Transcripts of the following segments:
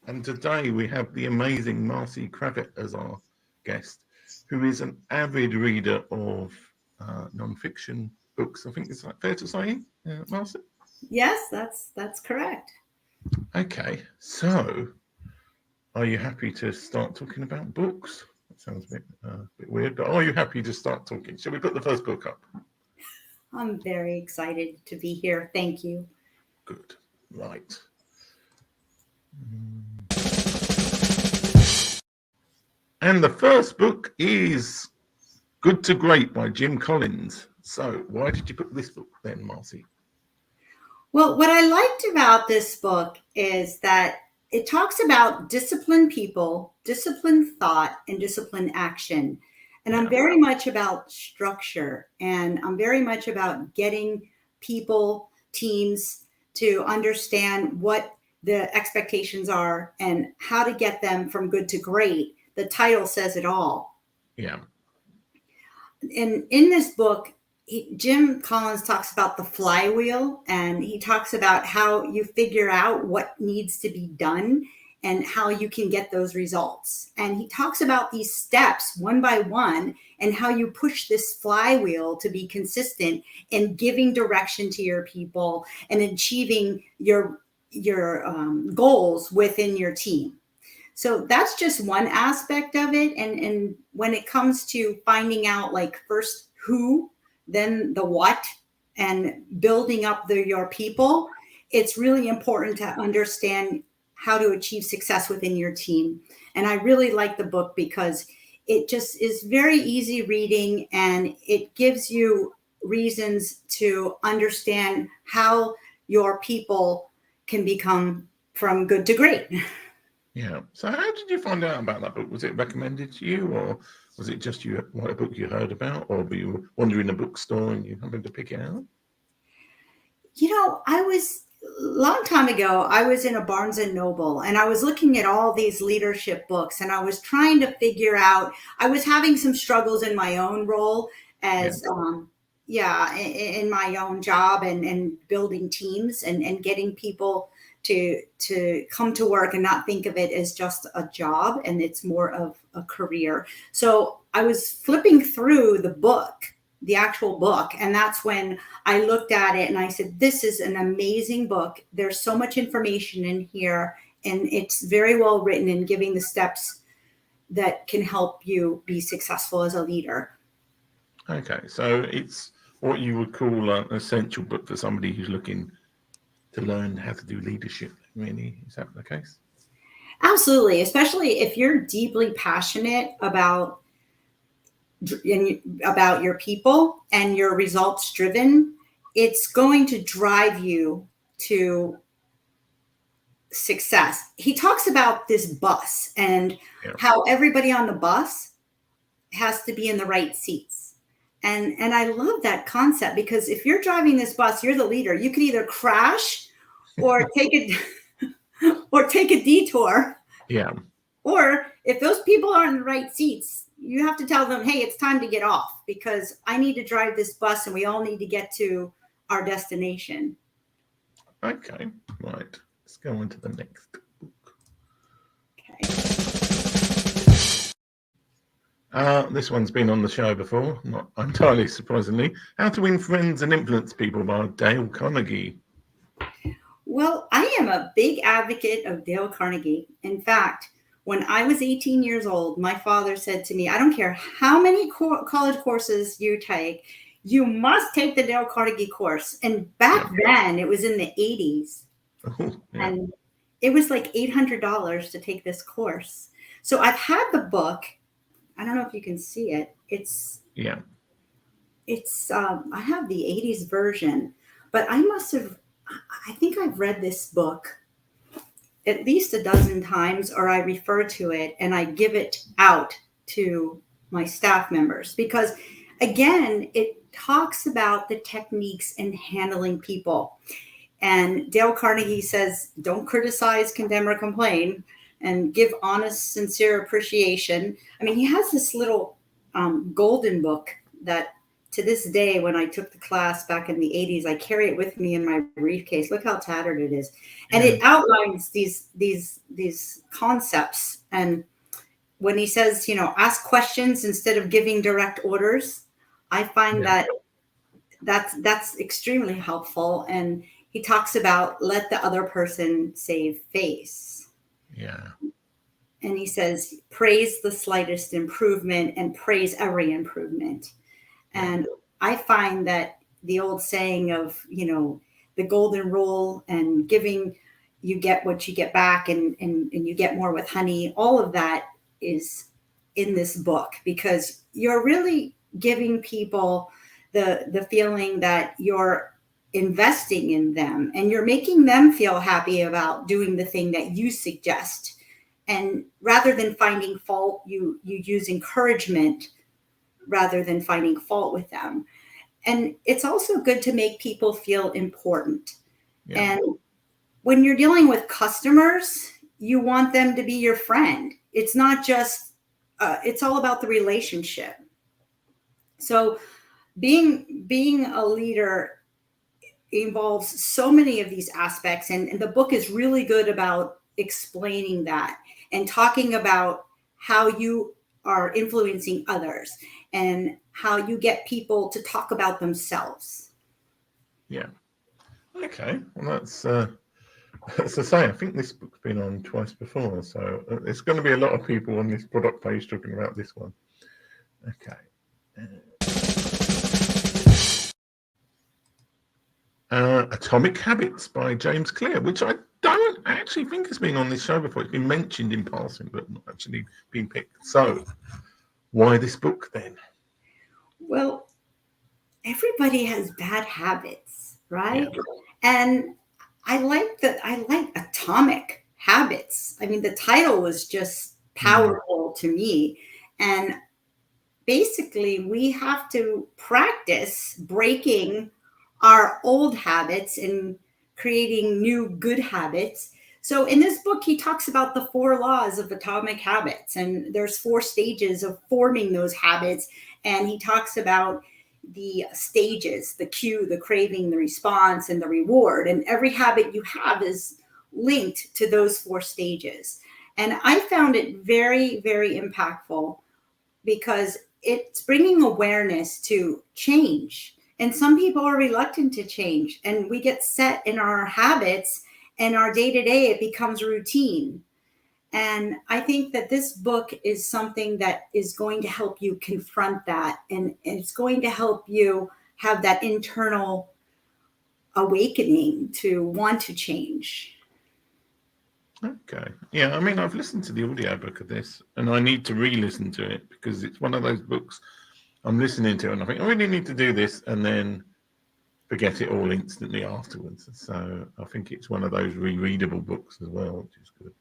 And today we have the amazing Marcy Kravit as our guest, who is an avid reader of non-fiction books. I think it's fair to say, Marcy? Yes, that's correct. Okay, so are you happy to start talking about books? That sounds a bit weird, but are you happy to start talking? Shall we put the first book up? I'm very excited to be here. Thank you. Good. Right. And the first book is Good to Great by Jim Collins. So why did you put this book then, Marcy? Well, what I liked about this book is that it talks about disciplined people, disciplined thought, and disciplined action. And I'm Yeah. very much about structure, and I'm very much about getting people, teams to understand what the expectations are and how to get them from good to great. The title says it all. Yeah. And in this book, Jim Collins talks about the flywheel, and he talks about how you figure out what needs to be done and how you can get those results. And he talks about these steps one by one and how you push this flywheel to be consistent in giving direction to your people and achieving your goals within your team. So that's just one aspect of it. And when it comes to finding out, like, first who, then the what, and building up your people, it's really important to understand how to achieve success within your team. And I really like the book because it just is very easy reading, and it gives you reasons to understand how your people can become from good to great. Yeah. So how did you find out about that book? Was it recommended to you, or was it just a book you heard about, or were you wandering a bookstore and you happened to pick it out? I was a long time ago, I was in a Barnes and Noble, and I was looking at all these leadership books, and I was trying to figure out, I was having some struggles in my own role as, in my own job, and building teams and getting people to come to work and not think of it as just a job, and it's more of a career. So I was flipping through the actual book, and that's when I looked at it and I said, this is an amazing book. There's so much information in here, and it's very well written in giving the steps that can help you be successful as a leader. Okay, so it's what you would call an essential book for somebody who's looking to learn how to do leadership, really. Is that the case? Absolutely, especially if you're deeply passionate about your people and you're results driven. It's going to drive you to success. He talks about this bus and how everybody on the bus has to be in the right seats. And I love that concept, because if you're driving this bus, you're the leader. You could either crash or take a detour. Yeah. Or if those people are in the right seats, you have to tell them, hey, it's time to get off, because I need to drive this bus and we all need to get to our destination. Okay, right. Let's go on to the next book. Okay. This one's been on the show before, not entirely surprisingly. How to Win Friends and Influence People by Dale Carnegie. Well, I am a big advocate of Dale Carnegie. In fact, when I was 18 years old, my father said to me, I don't care how many college courses you take, you must take the Dale Carnegie course. And back then, it was in the 80s. And it was like $800 to take this course. So I've had the book. I don't know if you can see it. I have the 80s version, but I think I've read this book at least a dozen times, or I refer to it and I give it out to my staff members, because again, it talks about the techniques in handling people. And Dale Carnegie says, don't criticize, condemn, or complain, and give honest, sincere appreciation. I mean, he has this little golden book that to this day, when I took the class back in the 80s, I carry it with me in my briefcase. Look how tattered it is. And it outlines these concepts. And when he says, ask questions instead of giving direct orders, I find that's extremely helpful. And he talks about let the other person save face. Yeah. And he says, praise the slightest improvement and praise every improvement. And I find that the old saying of, the golden rule and giving, you get what you get back, and you get more with honey, all of that is in this book, because you're really giving people the feeling that you're investing in them and you're making them feel happy about doing the thing that you suggest. And rather than finding fault, you use encouragement rather than finding fault with them. And it's also good to make people feel important. Yeah. And when you're dealing with customers, you want them to be your friend. It's not just, it's all about the relationship. So being a leader involves so many of these aspects. And the book is really good about explaining that and talking about how you are influencing others and how you get people to talk about themselves. Yeah. Okay. Well, that's as I say, I think this book's been on twice before, so there's going to be a lot of people on this product page talking about this one. Okay. Atomic Habits by James Clear, which I don't actually think has been on this show before. It's been mentioned in passing, but not actually been picked. So, why this book then? Well, everybody has bad habits, right? Yeah. And I like Atomic Habits. I mean, the title was just powerful to me. And basically, we have to practice breaking our old habits and creating new good habits. So in this book, he talks about the 4 laws of atomic habits, and there's 4 stages of forming those habits. And he talks about the stages, the cue, the craving, the response, and the reward. And every habit you have is linked to those 4 stages. And I found it very, very impactful because it's bringing awareness to change. And some people are reluctant to change, and we get set in our habits, and our day-to-day, it becomes routine. And I think that this book is something that is going to help you confront that, and it's going to help you have that internal awakening to want to change. Okay. Yeah, I mean, I've listened to the audiobook of this, and I need to re-listen to it because it's one of those books I'm listening to and I think I really need to do this and then forget it all instantly afterwards. So I think it's one of those rereadable books as well, which is good.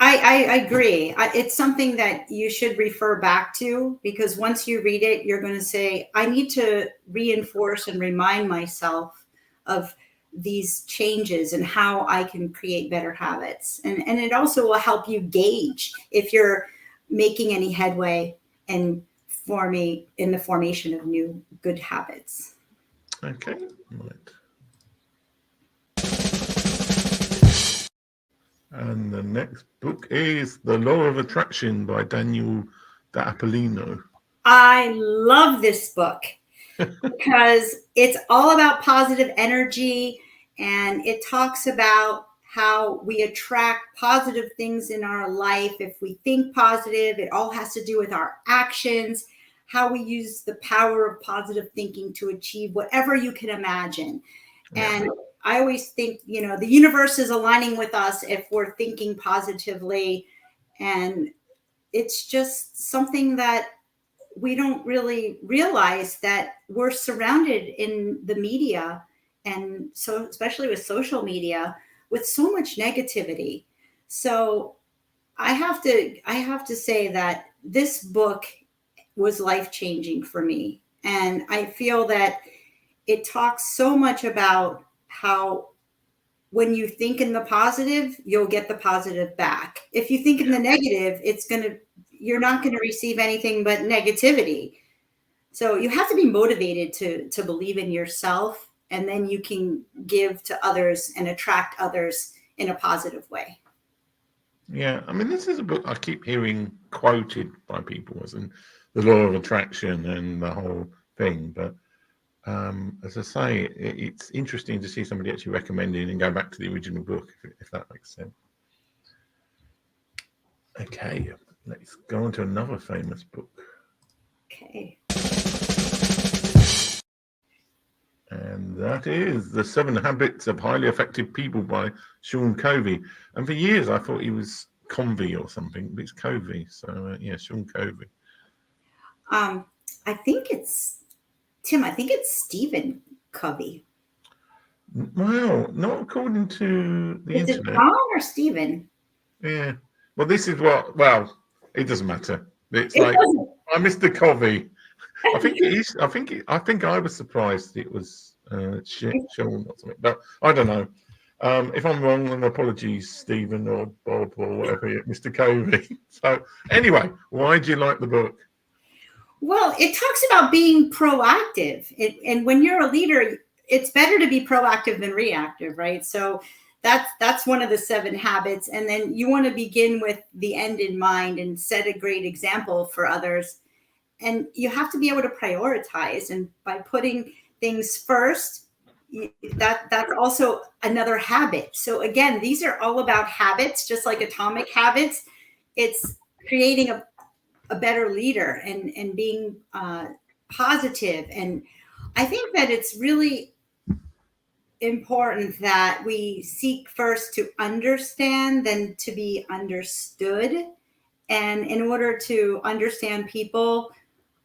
I agree. It's something that you should refer back to, because once you read it, you're going to say, I need to reinforce and remind myself of these changes and how I can create better habits. And it also will help you gauge if you're making any headway and in the formation of new good habits. Okay. Right. And the next book is The Law of Attraction by Daniel D'Apolino. I love this book because it's all about positive energy, and it talks about how we attract positive things in our life. If we think positive, it all has to do with our actions, how we use the power of positive thinking to achieve whatever you can imagine. Yeah. And I always think, the universe is aligning with us if we're thinking positively. And it's just something that we don't really realize, that we're surrounded in the media, and so especially with social media, with so much negativity. So I have to say that this book was life-changing for me. And I feel that it talks so much about how when you think in the positive, you'll get the positive back. If you think in the negative, you're not going to receive anything but negativity. So you have to be motivated to believe in yourself, and then you can give to others and attract others in a positive way. Yeah, I mean, this is a book I keep hearing quoted by people as in the law of attraction and the whole thing. But as I say, it's interesting to see somebody actually recommending and go back to the original book, if that makes sense. Okay, let's go on to another famous book. Okay. And that is The 7 Habits of Highly Effective People by Sean Covey. And for years, I thought he was Covey or something, but it's Covey. So, yeah, Sean Covey. I think it's, Tim, I think it's Stephen Covey. Well, not according to the Is it internet. John or Stephen? Yeah. Well, this is what, well, it doesn't matter. It's It like, doesn't. I missed the Covey. I think it is. I think I was surprised it was Sean or something, but I don't know. If I'm wrong, then apologies, Stephen or Bob or whatever, Mr. Covey. So anyway, why do you like the book? Well, it talks about being proactive. And when you're a leader, it's better to be proactive than reactive, right? So that's one of the 7 habits. And then you want to begin with the end in mind and set a great example for others. And you have to be able to prioritize. And by putting things first, that's also another habit. So again, these are all about habits, just like atomic habits. It's creating a better leader and being positive. And I think that it's really important that we seek first to understand, then to be understood. And in order to understand people,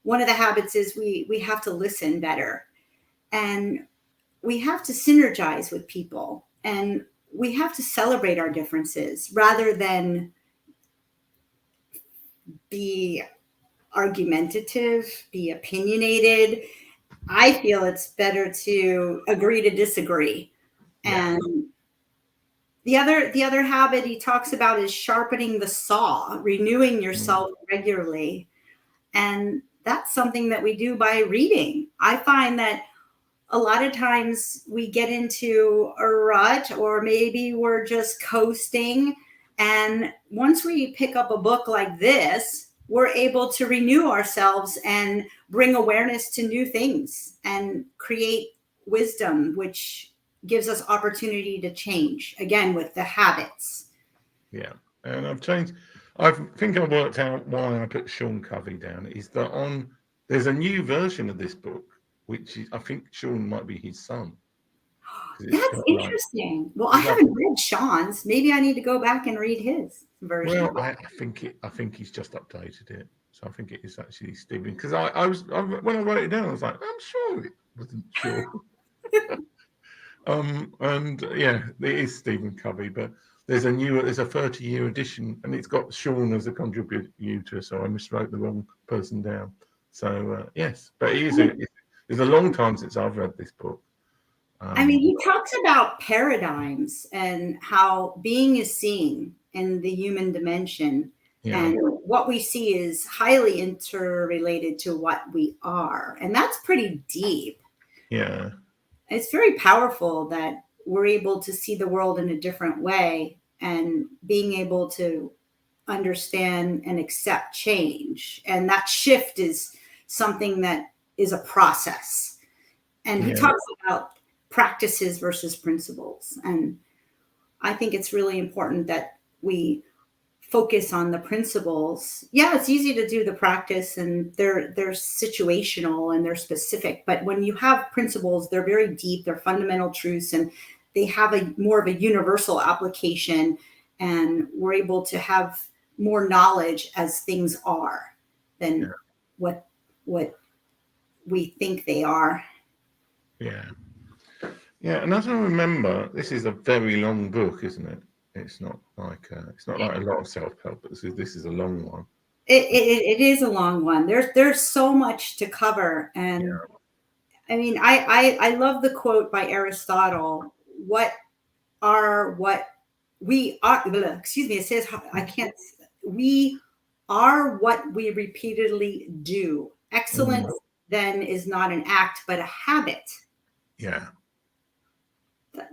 one of the habits is we have to listen better, and we have to synergize with people, and we have to celebrate our differences rather than be argumentative, be opinionated. I feel it's better to agree to disagree. Yeah. And the other habit he talks about is sharpening the saw, renewing yourself regularly. And that's something that we do by reading. I find that a lot of times we get into a rut, or maybe we're just coasting. And once we pick up a book like this, we're able to renew ourselves and bring awareness to new things and create wisdom, which gives us opportunity to change, again, with the habits. Yeah. And I've changed. I think I worked out why I put Sean Covey down. Is that there's a new version of this book, which is, I think Sean might be his son. That's interesting. Well, I haven't read Sean's. Maybe I need to go back and read his version. Well, I think he's just updated it. So I think it is actually Stephen. Because when I wrote it down, I was like, I'm sure it wasn't sure. And yeah, it is Stephen Covey, but there's a 30-year edition, and it's got Sean as a contributor. So I miswrote the wrong person down. So yes, but it's a long time since I've read this book. I mean, he talks about paradigms and how being is seeing in the human dimension. Yeah. And what we see is highly interrelated to what we are. And that's pretty deep. Yeah. It's very powerful that we're able to see the world in a different way, and being able to understand and accept change. And that shift is something that is a process. And he talks about practices versus principles. And I think it's really important that we focus on the principles. Yeah, it's easy to do the practice, and they're situational and they're specific. But when you have principles, they're very deep, they're fundamental truths, and they have a more of a universal application. And we're able to have more knowledge as things are than what we think they are. Yeah. Yeah, and as I remember, this is a very long book, isn't it? It's not like a lot of self-help, but this is a long one. It is a long one. There's so much to cover, and I mean, I love the quote by Aristotle. What we are? Excuse me. It says we are what we repeatedly do. Excellence then is not an act, but a habit. Yeah.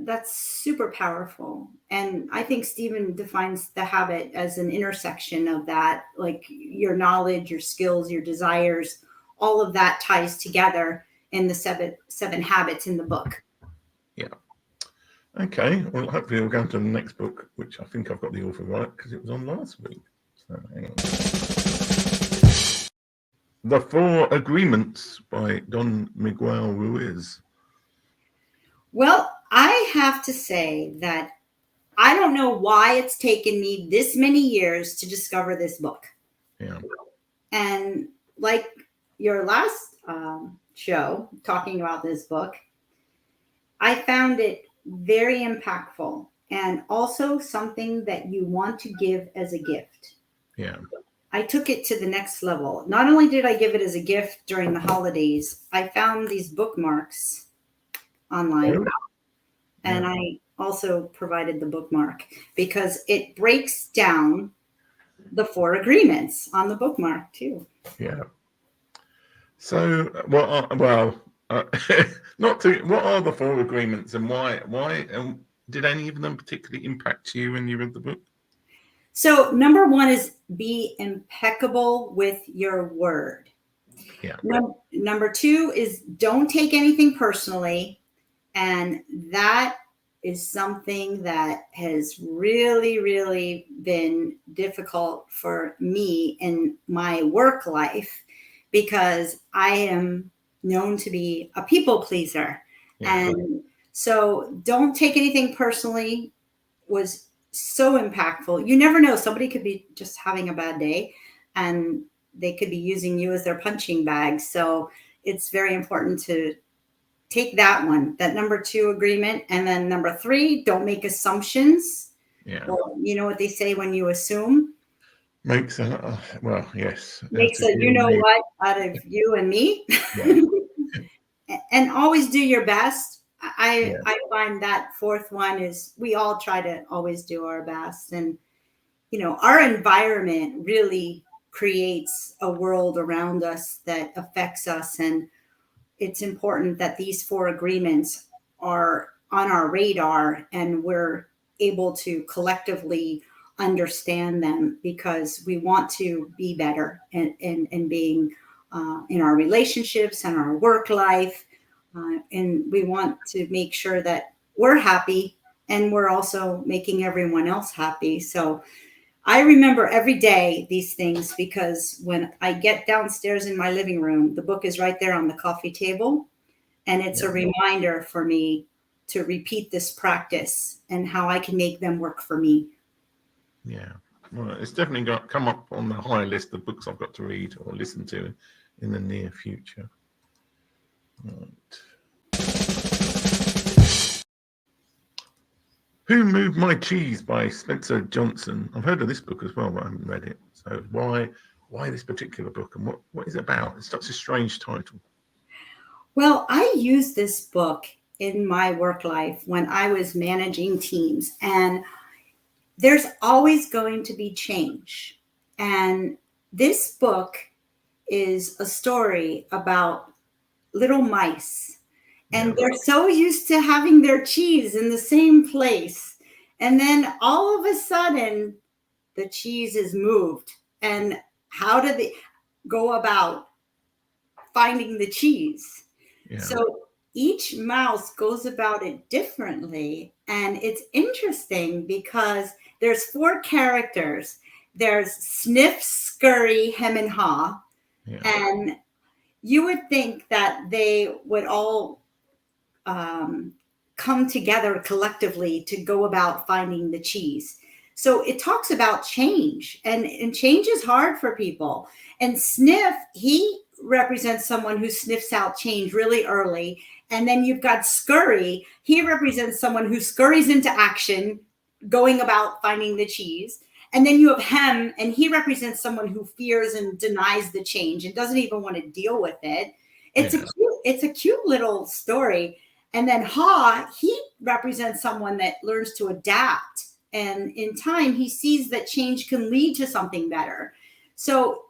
That's super powerful. And I think Stephen defines the habit as an intersection of that, like your knowledge, your skills, your desires, all of that ties together in the seven habits in the book. Yeah. Okay. Well, hopefully we'll go to the next book, which I think I've got the author right because it was on last week. So hang on. The Four Agreements by Don Miguel Ruiz. Well, I have to say that I don't know why it's taken me this many years to discover this book. Yeah. And like your last show talking about this book, I found it very impactful and also something that you want to give as a gift. Yeah. I took it to the next level. Not only did I give it as a gift during the holidays, I found these bookmarks online. And I also provided the bookmark because it breaks down the four agreements on the bookmark too. Yeah. So, what are the four agreements and why did any of them particularly impact you when you read the book? So, number one is be impeccable with your word. Yeah. Number two is don't take anything personally. And that is something that has really, really been difficult for me in my work life because I am known to be a people pleaser. Yeah. And so don't take anything personally was so impactful. You never know. Somebody could be just having a bad day and they could be using you as their punching bag. So it's very important to take that one, that number two agreement. And then number three, don't make assumptions. Yeah. Well, you know what they say when you assume? Makes yes. Makes a you know what out of you and me. Yeah. And always do your best. I find that fourth one is we all try to always do our best. And, our environment really creates a world around us that affects us. And it's important that these four agreements are on our radar and we're able to collectively understand them because we want to be better and being in our relationships and our work life. And we want to make sure that we're happy and we're also making everyone else happy. So I remember every day these things because when I get downstairs in my living room, the book is right there on the coffee table. And it's a reminder for me to repeat this practice and how I can make them work for me. Yeah. Well, it's definitely come up on the high list of books I've got to read or listen to in the near future. Right. Who Moved My Cheese by Spencer Johnson. I've heard of this book as well, but I haven't read it. So why this particular book and what is it about? It's such a strange title. Well, I used this book in my work life when I was managing teams, and there's always going to be change. And this book is a story about little mice. And they're so used to having their cheese in the same place. And then all of a sudden, the cheese is moved. And how do they go about finding the cheese? Yeah. So each mouse goes about it differently. And it's interesting because there's four characters. There's Sniff, Scurry, Hem, and Haw. Yeah. And you would think that they would all come together collectively to go about finding the cheese. So it talks about change, and change is hard for people. And Sniff, he represents someone who sniffs out change really early. And then you've got Scurry. He represents someone who scurries into action, going about finding the cheese. And then you have Hem, and he represents someone who fears and denies the change and doesn't even want to deal with it. It's a cute little story. And then Haw, he represents someone that learns to adapt. And in time, he sees that change can lead to something better. So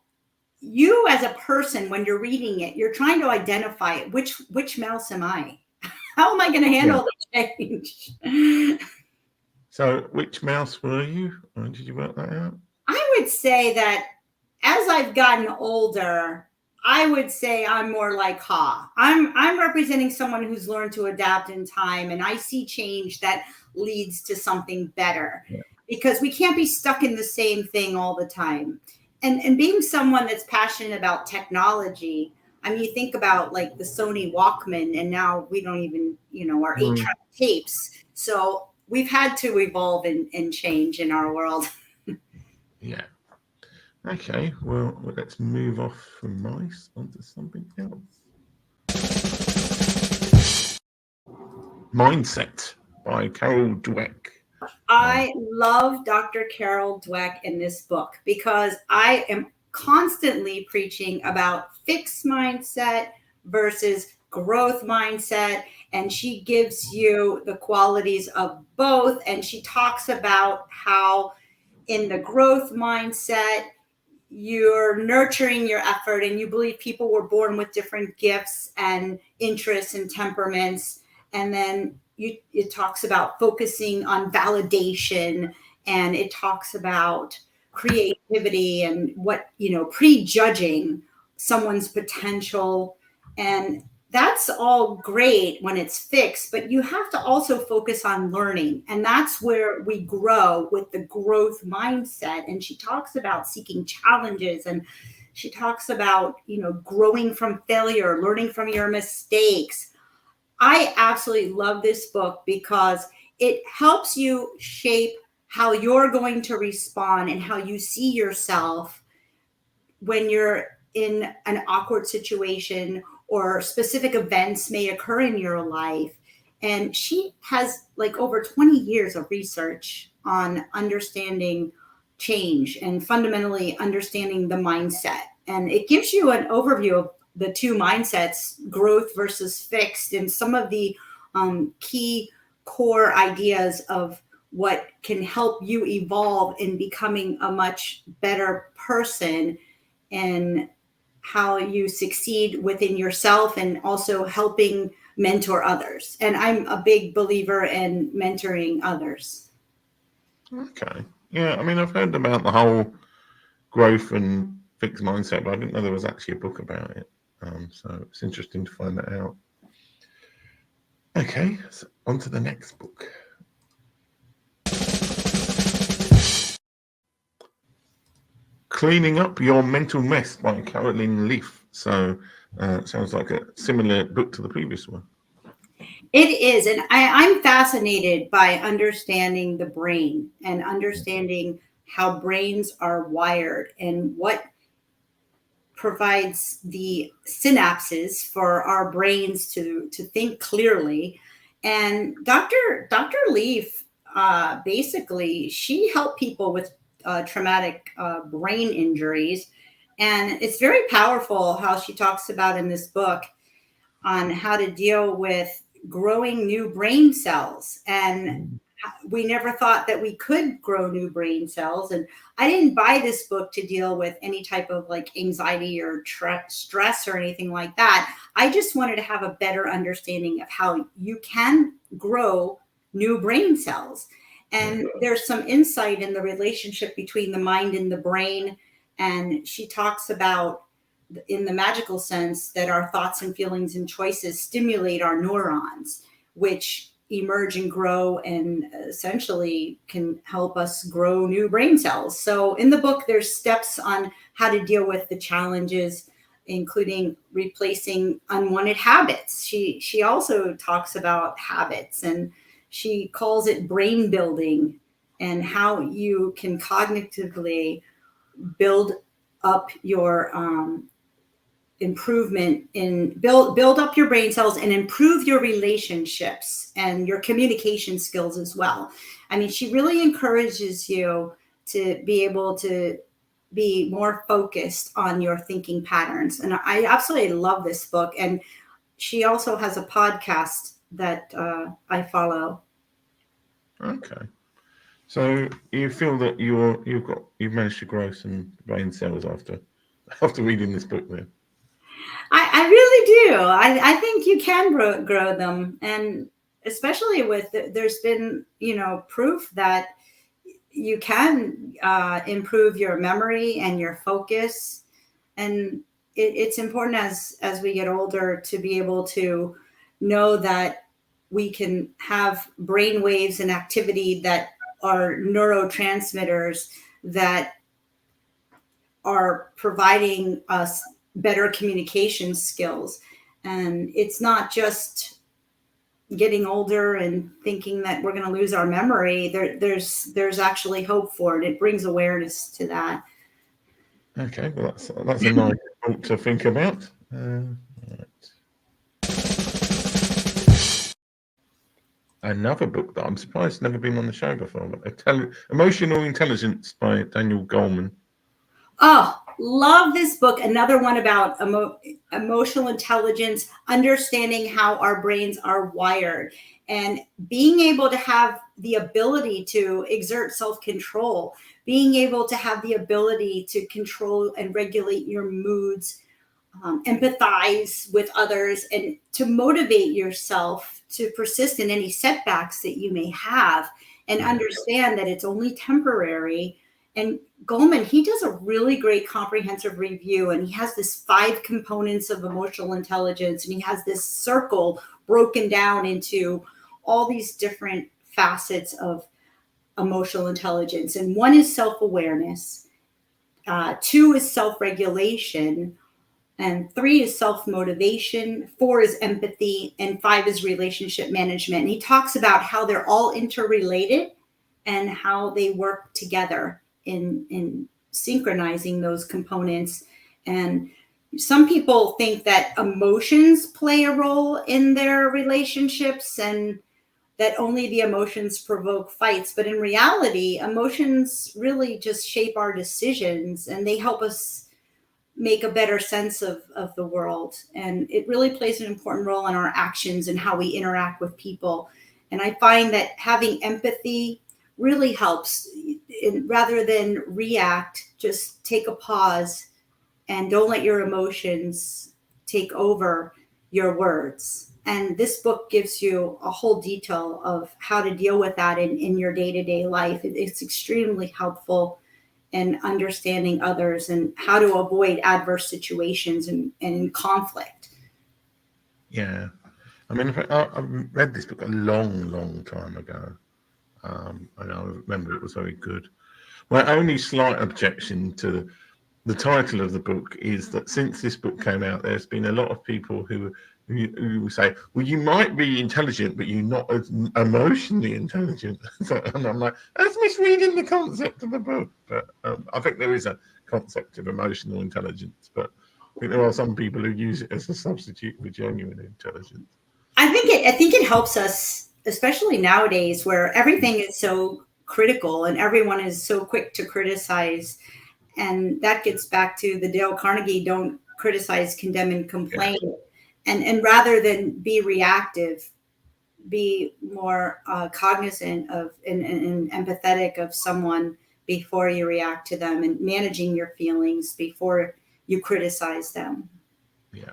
you as a person, when you're reading it, you're trying to identify which mouse am I? How am I going to handle the change? So, which mouse were you? Or did you work that out? I would say that as I've gotten older, I would say I'm more like Ha. I'm representing someone who's learned to adapt in time, and I see change that leads to something better, because we can't be stuck in the same thing all the time. And being someone that's passionate about technology, I mean, you think about like the Sony Walkman, and now we don't even, our 8-track tapes. So we've had to evolve and change in our world. Yeah. Okay, well, let's move off from mice onto something else. Mindset by Carol Dweck. I love Dr. Carol Dweck in this book because I am constantly preaching about fixed mindset versus growth mindset. And she gives you the qualities of both. And she talks about how in the growth mindset, you're nurturing your effort and you believe people were born with different gifts and interests and temperaments. And then it talks about focusing on validation, and it talks about creativity and prejudging someone's potential. And that's all great when it's fixed, but you have to also focus on learning. And that's where we grow with the growth mindset. And she talks about seeking challenges, and she talks about, growing from failure, learning from your mistakes. I absolutely love this book because it helps you shape how you're going to respond and how you see yourself when you're in an awkward situation or specific events may occur in your life. And she has like over 20 years of research on understanding change and fundamentally understanding the mindset. And it gives you an overview of the two mindsets, growth versus fixed, and some of the key core ideas of what can help you evolve in becoming a much better person, and how you succeed within yourself and also helping mentor others. And I'm a big believer in mentoring others. Okay. Yeah, I mean, I've heard about the whole growth and fixed mindset, but I didn't know there was actually a book about it. So it's interesting to find that out. Okay, so on to the next book. Cleaning Up Your Mental Mess by Caroline Leaf. So sounds like a similar book to the previous one. It is. And I'm fascinated by understanding the brain and understanding how brains are wired and what provides the synapses for our brains to think clearly. And Dr. Leaf, basically, she helped people with traumatic brain injuries. And it's very powerful how she talks about in this book on how to deal with growing new brain cells. And we never thought that we could grow new brain cells. And I didn't buy this book to deal with any type of like anxiety or stress or anything like that. I just wanted to have a better understanding of how you can grow new brain cells. And there's some insight in the relationship between the mind and the brain. And she talks about, in the magical sense, that our thoughts and feelings and choices stimulate our neurons, which emerge and grow and essentially can help us grow new brain cells. So in the book, there's steps on how to deal with the challenges, including replacing unwanted habits. She also talks about habits, and she calls it brain building, and how you can cognitively build up your improvement in build up your brain cells and improve your relationships and your communication skills as well. I mean, she really encourages you to be able to be more focused on your thinking patterns. And I absolutely love this book. And she also has a podcast that I follow. Okay. So you feel that you've managed to grow some brain cells after after reading this book then. I really do. I think you can grow them. And especially there's been, proof that you can improve your memory and your focus. And it's important as we get older to be able to know that we can have brain waves and activity that are neurotransmitters that are providing us better communication skills. And it's not just getting older and thinking that we're going to lose our memory. There's actually hope for it. It brings awareness to that. Okay, well, that's a nice thought to think about. Right. Another book that I'm surprised has never been on the show before, but Emotional Intelligence by Daniel Goleman. Oh, love this book. Another one about emotional intelligence, understanding how our brains are wired, and being able to have the ability to exert self-control, being able to have the ability to control and regulate your moods, empathize with others, and to motivate yourself to persist in any setbacks that you may have, and understand that it's only temporary. And Goleman, he does a really great comprehensive review, and he has this 5 components of emotional intelligence, and he has this circle broken down into all these different facets of emotional intelligence. And 1 is self-awareness, 2 is self-regulation, and 3 is self-motivation, 4 is empathy, and 5 is relationship management. And he talks about how they're all interrelated and how they work together in synchronizing those components. And some people think that emotions play a role in their relationships and that only the emotions provoke fights. But in reality, emotions really just shape our decisions, and they help us make a better sense of the world. And it really plays an important role in our actions and how we interact with people. And I find that having empathy really helps. Rather than react, just take a pause and don't let your emotions take over your words. And this book gives you a whole detail of how to deal with that in your day-to-day life. It's extremely helpful in understanding others and how to avoid adverse situations and conflict. Yeah. I mean, I read this book a long time ago. And I remember it was very good. My only slight objection to the title of the book is that since this book came out, there's been a lot of people who say, well, you might be intelligent, but you're not as emotionally intelligent. And I'm like, that's misreading the concept of the book. But I think there is a concept of emotional intelligence, but I think there are some people who use it as a substitute for genuine intelligence. I think it helps us, especially nowadays where everything is so critical and everyone is so quick to criticize. And that gets back to the Dale Carnegie, don't criticize, condemn, and complain. Yeah. And rather than be reactive, be more cognizant of and empathetic of someone before you react to them, and managing your feelings before you criticize them. Yeah.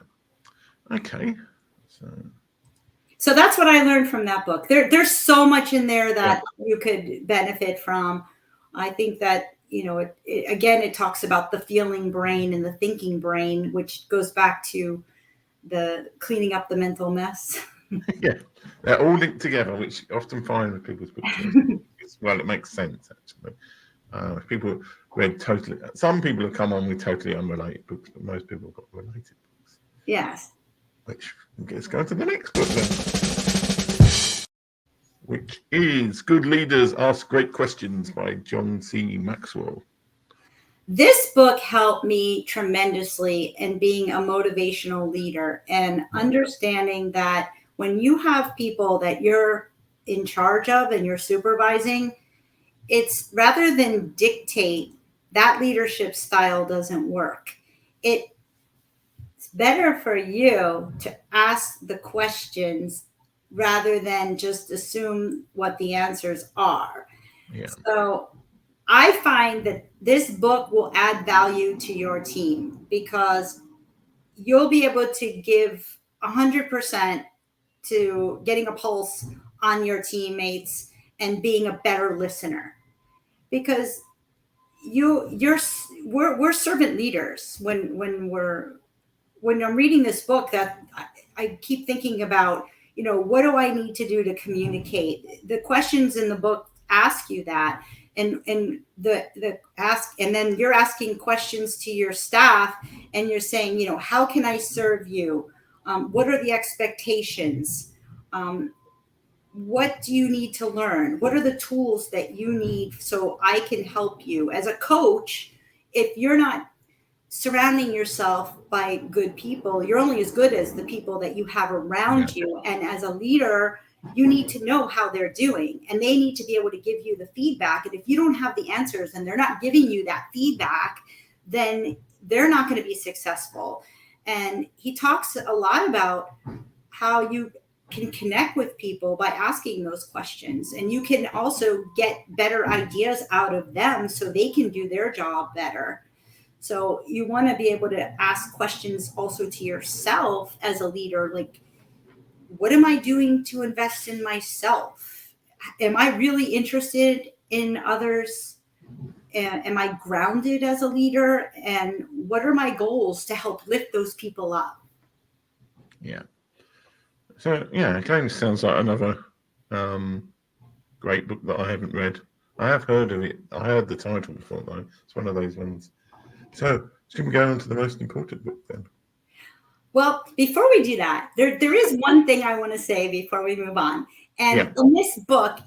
Okay. So that's what I learned from that book. There's so much in there that you could benefit from. I think that, it talks about the feeling brain and the thinking brain, which goes back to the cleaning up the mental mess. Yeah, they're all linked together, which you often find with people's books. Well, it makes sense, actually. People read some people have come on with totally unrelated books, but most people have got related books. Yes. Which, let's go to the next book then, which is Good Leaders Ask Great Questions by John C. Maxwell. This book helped me tremendously in being a motivational leader and understanding that when you have people that you're in charge of and you're supervising, it's rather than dictate, that leadership style doesn't work. It's better for you to ask the questions rather than just assume what the answers are. Yeah. So I find that this book will add value to your team. because you'll be able to give 100% to getting a pulse on your teammates and being a better listener, because we're servant leaders. When I'm reading this book, that I keep thinking about, what do I need to do to communicate? The questions in the book ask you that, and the ask, and then you're asking questions to your staff, and you're saying, how can I serve you? What are the expectations? What do you need to learn? What are the tools that you need so I can help you? As a coach, if you're not surrounding yourself by good people, you're only as good as the people that you have around you. And as a leader, you need to know how they're doing, and they need to be able to give you the feedback. And if you don't have the answers and they're not giving you that feedback, then they're not going to be successful. And he talks a lot about how you can connect with people by asking those questions, and you can also get better ideas out of them so they can do their job better. So you want to be able to ask questions also to yourself as a leader, like, what am I doing to invest in myself? Am I really interested in others? Am I grounded as a leader? And what are my goals to help lift those people up? Yeah. So, it kind of sounds like another great book that I haven't read. I have heard of it. I heard the title before, though. It's one of those ones. So, should we go on to the most important book then? Well, before we do that, there is one thing I want to say before we move on. And in this book,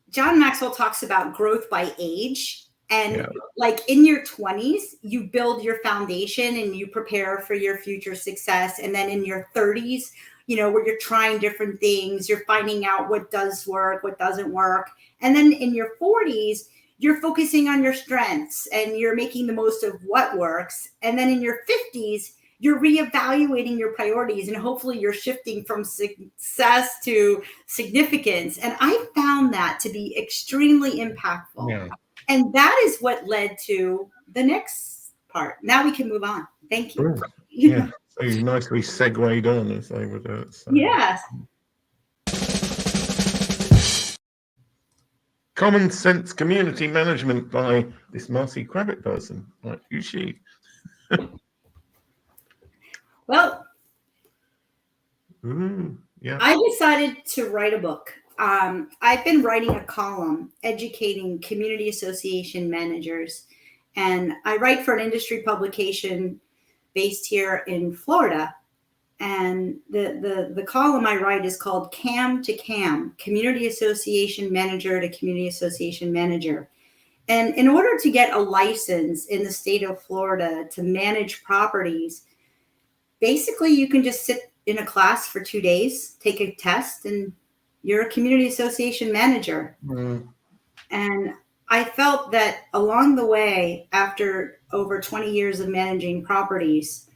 John Maxwell talks about growth by age. And like in your 20s, you build your foundation and you prepare for your future success. And then in your 30s, where you're trying different things, you're finding out what does work, what doesn't work. And then in your 40s, you're focusing on your strengths and you're making the most of what works. And then in your 50s, you're reevaluating your priorities, and hopefully you're shifting from success to significance. And I found that to be extremely impactful. Yeah. And that is what led to the next part. Now we can move on. Thank you. Oh, yeah. So you nicely segued on, as they would say. Yes. Common Sense Community Management by this Marcy Kravit person. Like, who's she? Well, yeah. I decided to write a book. I've been writing a column educating community association managers, and I write for an industry publication based here in Florida. And the column I write is called CAM to CAM, Community Association Manager to Community Association Manager. And in order to get a license in the state of Florida to manage properties, basically you can just sit in a class for 2 days, take a test, and you're a community association manager. Mm. And I felt that along the way, after over 20 years of managing properties,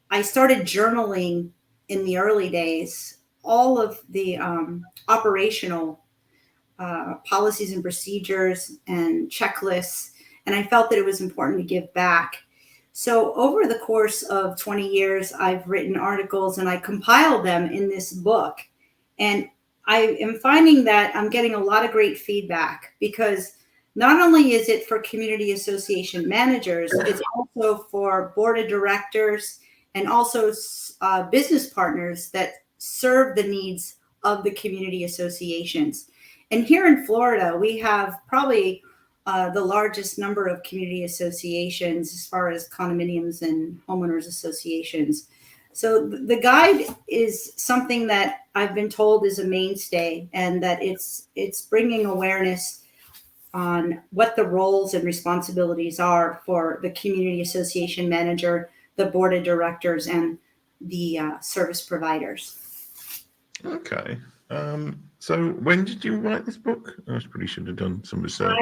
I started journaling in the early days, all of the operational policies and procedures and checklists. And I felt that it was important to give back. So over the course of 20 years, I've written articles and I compiled them in this book. And I am finding that I'm getting a lot of great feedback, because not only is it for community association managers, it's also for board of directors and also business partners that serve the needs of the community associations. And here in Florida, we have probably the largest number of community associations as far as condominiums and homeowners associations. So the guide is something that I've been told is a mainstay, and that it's bringing awareness on what the roles and responsibilities are for the community association manager, the board of directors, and the service providers. Okay. So when did you write this book? I probably should have done some research.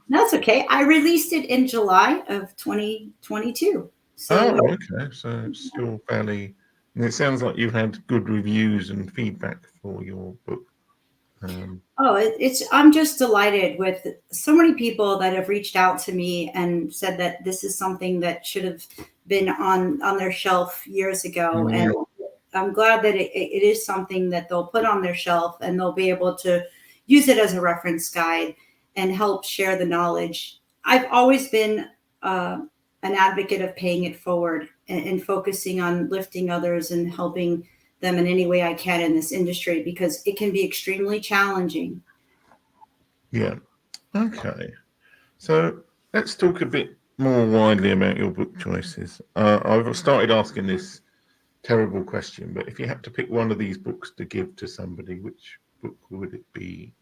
That's okay. I released it in July of 2022. So, okay. So it's still fairly, and it sounds like you've had good reviews and feedback for your book. I'm just delighted with so many people that have reached out to me and said that this is something that should have been on their shelf years ago. Yeah. And I'm glad that it is something that they'll put on their shelf, and they'll be able to use it as a reference guide and help share the knowledge. I've always been an advocate of paying it forward and focusing on lifting others and helping them in any way I can in this industry, because it can be extremely challenging. Yeah. Okay. So let's talk a bit more widely about your book choices. I've started asking this terrible question, but if you had to pick one of these books to give to somebody, which book would it be?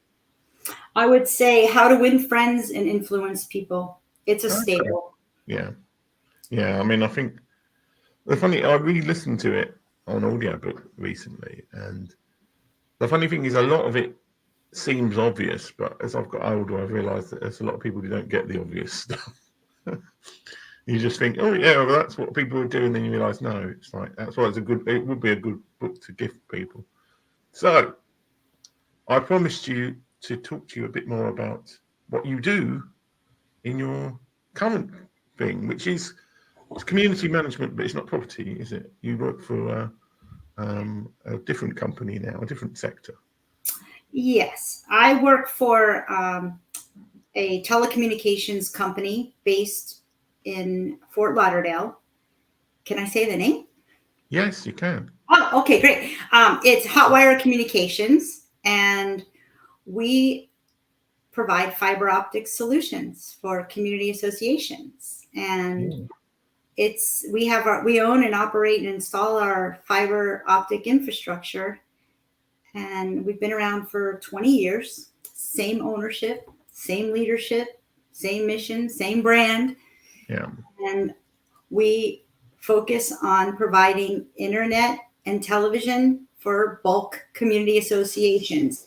I would say How to Win Friends and Influence People. It's a staple. Yeah. Yeah. I mean, I think the funny, I re-listened to it on audiobook recently, and the funny thing is a lot of it seems obvious, but as I've got older, I've realised that there's a lot of people who don't get the obvious stuff. You just think, oh yeah, well, that's what people would do, and then you realise, no, it's like that's why it would be a good book to gift people. So I promised you to talk to you a bit more about what you do in your current thing, which is it's community management, but it's not property, is it? You work for a different company now, a different sector. Yes, I work for a telecommunications company based in Fort Lauderdale. Can I say the name? Yes, you can. Oh, okay, great. It's Hotwire Communications, and we provide fiber optic solutions for community associations. And we own and operate and install our fiber optic infrastructure. And we've been around for 20 years, same ownership, same leadership, same mission, same brand. Yeah. And we focus on providing internet and television for bulk community associations,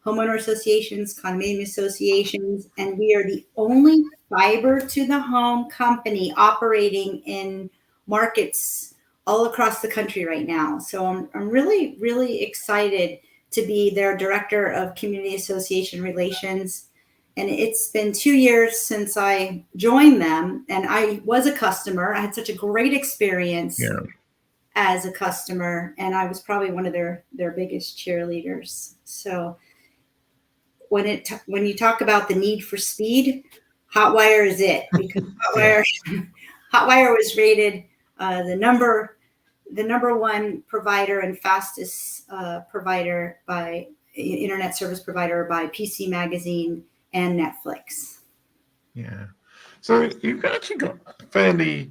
homeowner associations, condominium associations, and we are the only fiber to the home company operating in markets all across the country right now. So I'm really, really excited to be their director of community association relations. And it's been 2 years since I joined them, and I was a customer. I had such a great experience as a customer, and I was probably one of their biggest cheerleaders. So when you talk about the need for speed, Hotwire is it, because Hotwire was rated the number one provider and fastest provider by internet service provider by PC Magazine and Netflix. Yeah. So you've actually got a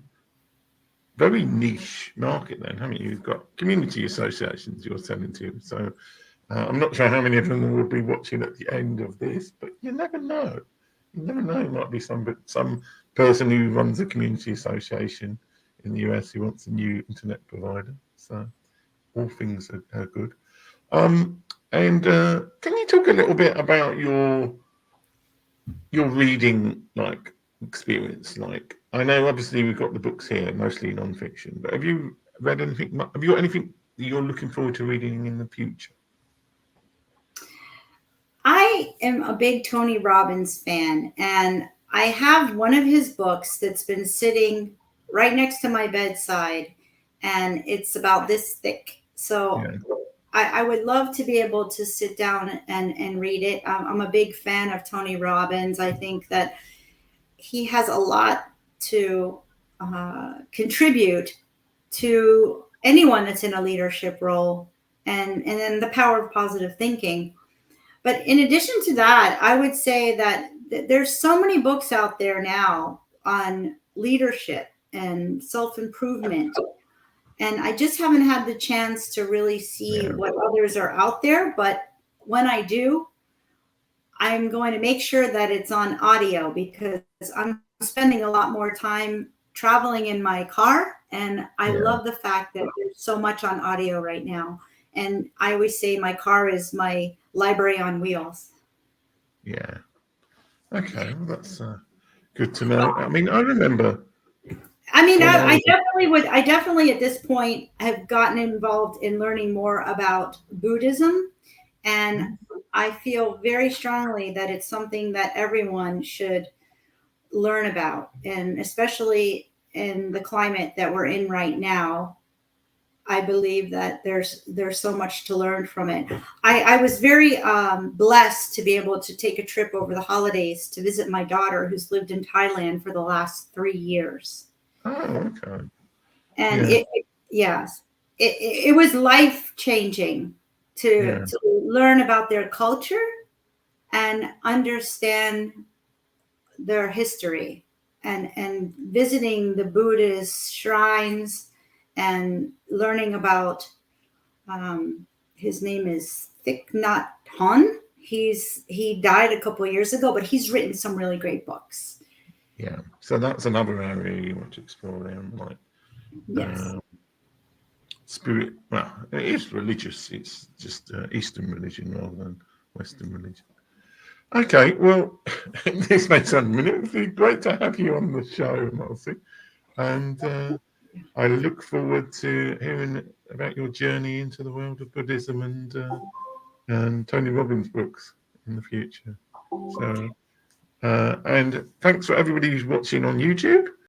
very niche market then, haven't you? You've got community associations you're selling to. So I'm not sure how many of them will be watching at the end of this, but you never know. You never know. It might be some person who runs a community association in the US who wants a new internet provider. So all things are good. And can you talk a little bit about your reading experience? Like, I know obviously we've got the books here, mostly non-fiction, but have you read anything? Have you got anything that you're looking forward to reading in the future? I am a big Tony Robbins fan, and I have one of his books that's been sitting right next to my bedside, and it's about this thick. So I would love to be able to sit down and read it. I'm a big fan of Tony Robbins. I think that he has a lot to contribute to anyone that's in a leadership role, and then the power of positive thinking. But in addition to that, I would say that there's so many books out there now on leadership and self-improvement. And I just haven't had the chance to really see what others are out there. But when I do, I'm going to make sure that it's on audio, because I'm spending a lot more time traveling in my car. And I love the fact that there's so much on audio right now. And I always say my car is my library on wheels. Yeah. Okay. Well, that's good to know. I mean, I remember. I definitely at this point have gotten involved in learning more about Buddhism. And I feel very strongly that it's something that everyone should learn about. And especially in the climate that we're in right now, I believe that there's so much to learn from it. I was very blessed to be able to take a trip over the holidays to visit my daughter, who's lived in Thailand for the last 3 years. Oh, okay. And Yeah. yes, it was life changing Yeah. to learn about their culture and understand their history, and visiting the Buddhist shrines and learning about his name is Thich Nhat Hanh. He died a couple of years ago, but he's written some really great books. Yeah. So that's another area you want to explore there, like Yes. spirit. Well, it is religious. It's just Eastern religion rather than Western religion. Okay, well, this may sound minutely great to have you on the show, Marcy, and I look forward to hearing about your journey into the world of Buddhism and Tony Robbins' books in the future. So, and thanks for everybody who's watching on YouTube.